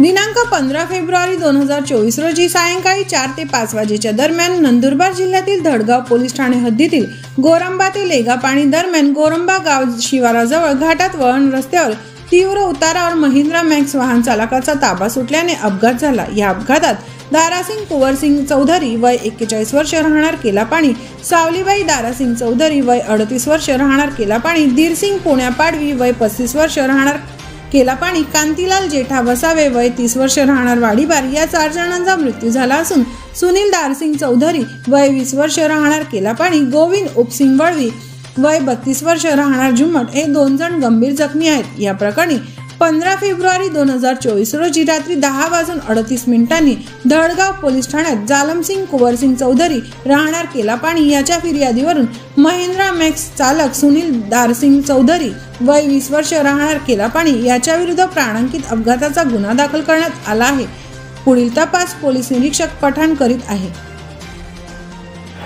दिनांक 15 फेब्रुवारी 2024 रोजी सायंकाळी 4 ते 5 वाजेच्या दरम्यान नंदुरबार जिल्ह्यातील धडगाव पोलीस ठाणे हद्दीतील गोरंबा ते लेगापाणी दरम्यान गोरंबा गाव शिवाराजवळ घाटात वळण रस्त्यावर तीव्र उतारावर महिंद्रा मॅक्स वाहन चालकाचा ताबा सुटल्याने अपघात झाला। या अपघातात दारासिंग कुंवरसिंग चौधरी वय 41 वर्ष राहणार केलापाणी, सावलीबाई दारासिंग चौधरी वय 38 वर्ष राहणार केलापाणी, धीरसिंग पुण्या पाडवी वय 35 वर्ष राहणार केलापाणी, कांतीलाल जेठा वसावे वय 30 वर्ष राहणार वाडीबार या 4 जणांचा मृत्यू झाला असून सुनील दारसिंग चौधरी वय 20 वर्ष राहणार केलापाणी, गोविंद उपसिंग वळवी वय 32 वर्ष राहणार जुम्मट हे 2 जण गंभीर जखमी आहेत। या प्रकरणी 15 फेब्रुवारी 2024 रोजी रात्री 10:38 धडगाव पोलीस ठाण्यात जालमसिंग कुंवरसिंग चौधरी राहणार केलापाणी याच्या फिर्यादीवरून महिंद्रा मॅक्स चालक सुनील दारसिंग चौधरी वय 20 वर्ष राहणार केलापाणी याच्या विरुद्ध प्राणांकित अपघाताचा गुन्हा दाखल करण्यात आला आहे। पुढील तपास पोलीस निरीक्षक पठाण करीत आहे।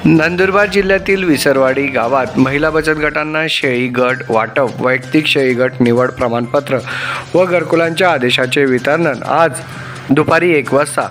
नंदुरबार जिल्ह्यातील विसरवाडी गावात महिला बचत गटांना शेळी गट वाटप, वैयक्तिक शेळी गट निवड प्रमाणपत्र व घरकुलांच्या आदेशाचे वितरण आज दुपारी 1 वाजता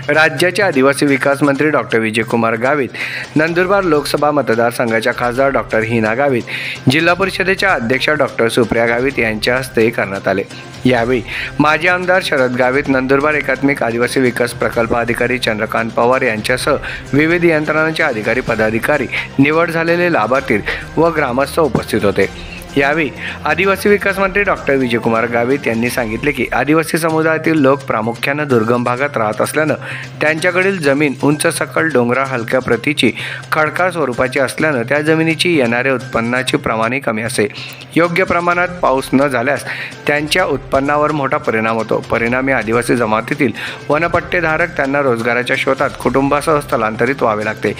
राज्याचे आदिवासी विकास मंत्री डॉक्टर विजयकुमार गावित, नंदुरबार लोकसभा मतदारसंघाच्या खासदार डॉक्टर हिना गावित, जिल्हा परिषदेच्या अध्यक्षा डॉक्टर सुप्रिया गावित यांच्या हस्ते करण्यात आले। यावेळी माजी आमदार शरद गावित, नंदुरबार एकात्मिक आदिवासी विकास प्रकल्प अधिकारी चंद्रकांत पवार यांच्यासह विविध यंत्रणांचे अधिकारी पदाधिकारी, निवड झालेले लाभार्थी व ग्रामस्थ उपस्थित होते। यावेळी आदिवासी विकास मंत्री डॉक्टर विजयकुमार गावित यांनी सांगितले की आदिवासी समुदायातील लोक प्रामुख्याने दुर्गम भागात राहत असल्यानं त्यांच्याकडील जमीन उंच सकल डोंगराळ हलक्या प्रतीची खडकाळ स्वरूपाची असल्यानं त्या जमिनीची येणाऱ्या उत्पन्नाची प्रमाणे कमी असते। योग्य प्रमाणात पाऊस न झाल्यास त्यांच्या उत्पन्नावर मोठा परिणाम होतो। परिणामी आदिवासी जमातीतील वनपट्टेधारक त्यांना रोजगाराच्या शोधात कुटुंबासह स्थलांतरित व्हावे लागते।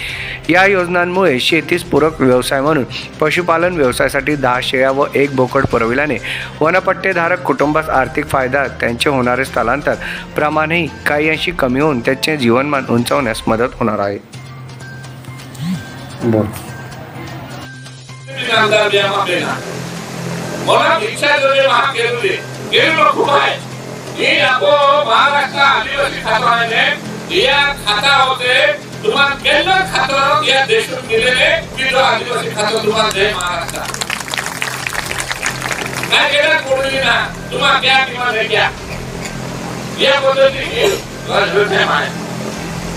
या योजनांमुळे शेतीस पूरक व्यवसाय म्हणून पशुपालन व्यवसायासाठी 10 शेळ्या व 1 बोकड पुरविल्याने वनपट्टेधारक कुटुंबास आर्थिक फायदा, त्यांचे होणारे स्थलांतर प्रमाणही काही अंशी कमी होऊन त्याचे जीवनमान उंचावण्यास मदत होणार आहे। काय केलं कोणी ना तुम्हाला क्या किंवा नाही क्या या पद्धतीने राजवट आहे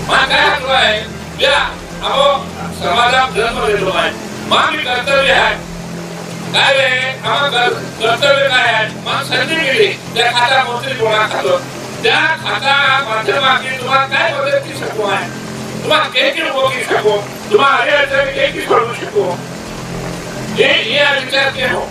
मग काय आहे या अहो समाजात जन्म देतो आहे मग कर्तव्य आहे काय रे कर्तव्य काय आहे मग संधी मिळली त्या खाता मंत्री कोणा खातो त्या खाता माध्यमातून तुम्हाला काय मदत शकतो आहे तुम्हाला काही उपयोगी शकतो तुम्हाला अरे काही करू शकतो हे विचार केलो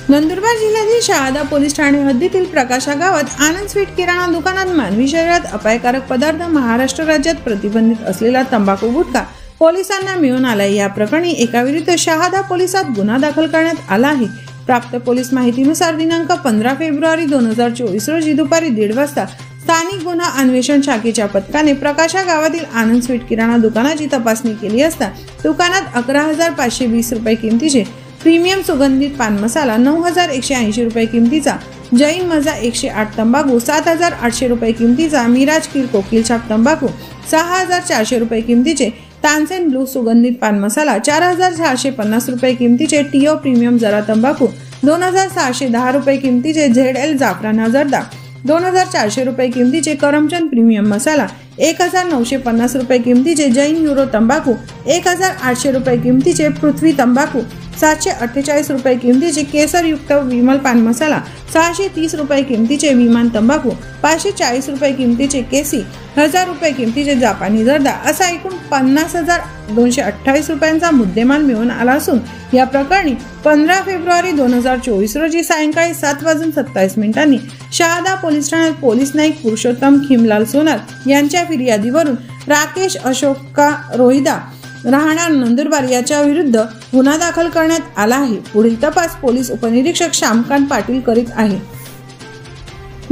नंदुरबार जिल्ह्यातील शहादा पोलीस ठाणे हद्दीतील प्रकाशा गावात आनंद स्वीट किराणा दुकानात मानवी शरीरात अपायकारक पदार्थ महाराष्ट्र राज्यात प्रतिबंधित असलेला तंबाखू गुटखा पोलिसांना मिळून आलाय। या प्रकरणी एकाविरुद्ध शहादा पोलिसात गुन्हा दाखल करण्यात आला आहे। प्राप्त पोलीस माहितीनुसार दिनांक 15 फेब्रुवारी 2024 रोजी दुपारी 1:30 वाजता स्थानिक गुन्हा अन्वेषण शाखेच्या पथकाने प्रकाशा गावातील आनंद स्वीट किराणा दुकानाची तपासणी केली असता दुकानात 11,520 रुपये किमतीचे प्रीमियम सुगंधित पान मसाला, 9,180 रुपये किमतीचा जैन मजा 108 तंबाखू, 7,800 रुपये किमतीचा मिराज किर कोकिल छाप तंबाखू, 6,400 रुपये किमतीचे तानसेन ब्लू सुगंधित पान मसाला, 4,650 रुपये किमतीचे टीओ प्रीमियम जरा तंबाखू, 2,610 रुपये किमतीचे ZL जाफराना जर्दा, 2,400 रुपये किमतीचे करमचंद प्रीमियम मसाला, 1,950 रुपये किमतीचे जैन युरो तंबाखू, 1,800 रुपये किमतीचे पृथ्वी तंबाखू, 748 रुपये किमतीचे केसर युक्त विमल पान मसाला, 630 रुपये किमतीचे विमान तंबाखू, 540 रुपये किमतीचे केसी, 1,000 रुपये किमतीचे जापानी जर्दा असा एकूण 50,228 रुपयांचा मुद्देमाल मिळून आला असून या प्रकरणी 15 फेब्रुवारी 2024 रोजी सायंकाळी 7:27 शहादा पोलीस ठाण्यात पोलीस नाईक पुरुषोत्तम खिमलाल सोनार यांच्या फिर्यादीवरून राकेश अशोका रोहिदा राहणार नंदुरबार याच्या विरुद्ध गुन्हा दाखल करण्यात आला आहे। पुढील तपास पोलीस उपनिरीक्षक श्यामकांत पाटील करीत आहे।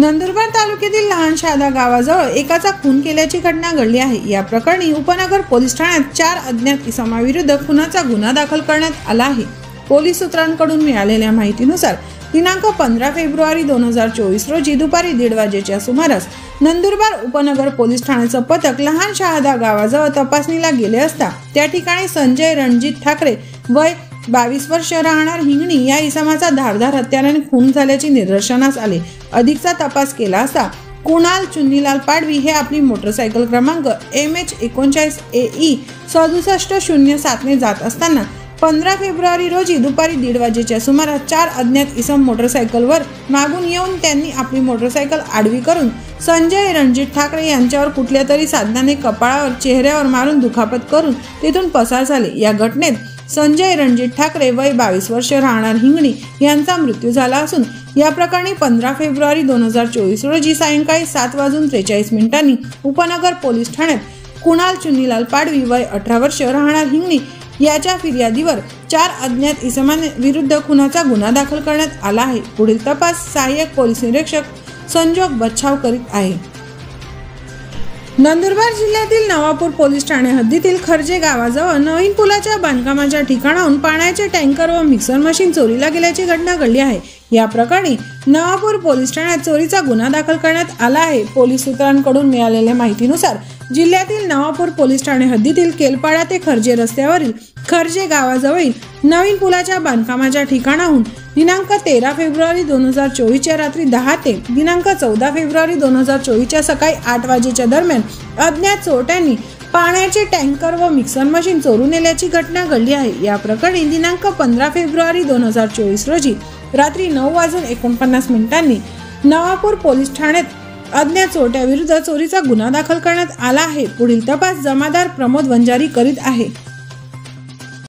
नंदुरबार तालुक्यातील लहान शहादा गावाजवळ एकाचा खून केल्याची घटना घडली आहे। या प्रकरणी उपनगर पोलीस ठाण्यात 4 अज्ञात इसमाविरुद्ध खुनाचा गुन्हा दाखल करण्यात आला आहे। पोलीस सूत्रांकडून मिळालेल्या माहितीनुसार दिनांक 15 फेब्रुवारी 2024 रोजी दुपारी 1:30 वाजेच्या सुमारास नंदुरबार उपनगर पोलीस ठाण्याचं पथक लहान शहादा गावाजवळ तपासणीला गेले असता त्या ठिकाणी संजय रणजित ठाकरे वय 22 वर्ष राहणार हिंगणी या इसमाचा धारदार हत्याराने खून झाल्याचे निदर्शनास आले। अधिकचा तपास केला असता कुणाल चुन्नीलाल पाडवी हे आपली मोटरसायकल क्रमांक MH39 AE 6707 ने जात असताना 15 फेब्रुवारी रोजी दुपारी 1:30 वाजेच्या सुमारास 4 अज्ञात इसम मोटरसायकलवर मागून येऊन त्यांनी आपली मोटरसायकल आडवी करून संजय रणजित ठाकरे यांच्यावर कुठल्या तरी साधनाने कपाळावर चेहऱ्यावर मारून दुखापत करून तेथून पसार झाले। या घटनेत संजय रणजित ठाकरे वय 22 वर्ष राहणार हिंगणी यांचा मृत्यू झाला असून या प्रकरणी 15 फेब्रुवारी 2024 रोजी सायंकाळी 7:43 उपनगर पोलीस ठाण्यात कुणाल चुन्नीलाल पाडवी वय 18 वर्ष राहणार हिंगणी याच्या फिर्यादीवर 4 अज्ञात इसमांविरुद्ध खुनाचा गुन्हा दाखल करण्यात आला आहे। पुढील तपास सहाय्यक पोलीस निरीक्षक संजोग बच्छाव करीत आहे। नंदुरबार जिल्ह्यातील नवापूर पोलीस ठाणे हद्दीतील खर्जे गावाजवळ नवीन पुलाच्या बांधकामाच्या ठिकाणाहून पाण्याचे टँकर व मिक्सर मशीन चोरीला गेल्याची घटना घडली आहे। या प्रकरणी नवापूर पोलीस ठाण्यात चोरीचा गुन्हा दाखल करण्यात आला आहे। पोलीस सूत्रांकडून मिळालेल्या माहितीनुसार जिल्ह्यातील नवापूर पोलीस ठाणे हद्दीतील केलपाडा ते खर्जे रस्त्यावरील खर्जे गावाजवळील नवीन पुलाच्या बांधकामाच्या ठिकाणाहून दिनांक 13 फेब्रुवारी 2024 च्या रात्री 10 ते दिनांक 14 फेब्रुवारी 2024 च्या सकाळी 8 वाजेच्या दरम्यान अज्ञात चोरट्यांनी पाण्याचे टँकर व मिक्सर मशीन चोरून नेल्याची घटना घडली आहे। या प्रकरणी दिनांक 15 फेब्रुवारी 2024 रोजी रात्री 9:49 नवापूर पोलीस ठाण्यात अज्ञात चोरट्याविरुद्ध चोरीचा गुन्हा दाखल करण्यात आला आहे। पुढील तपास जमादार प्रमोद वंजारी करीत आहे।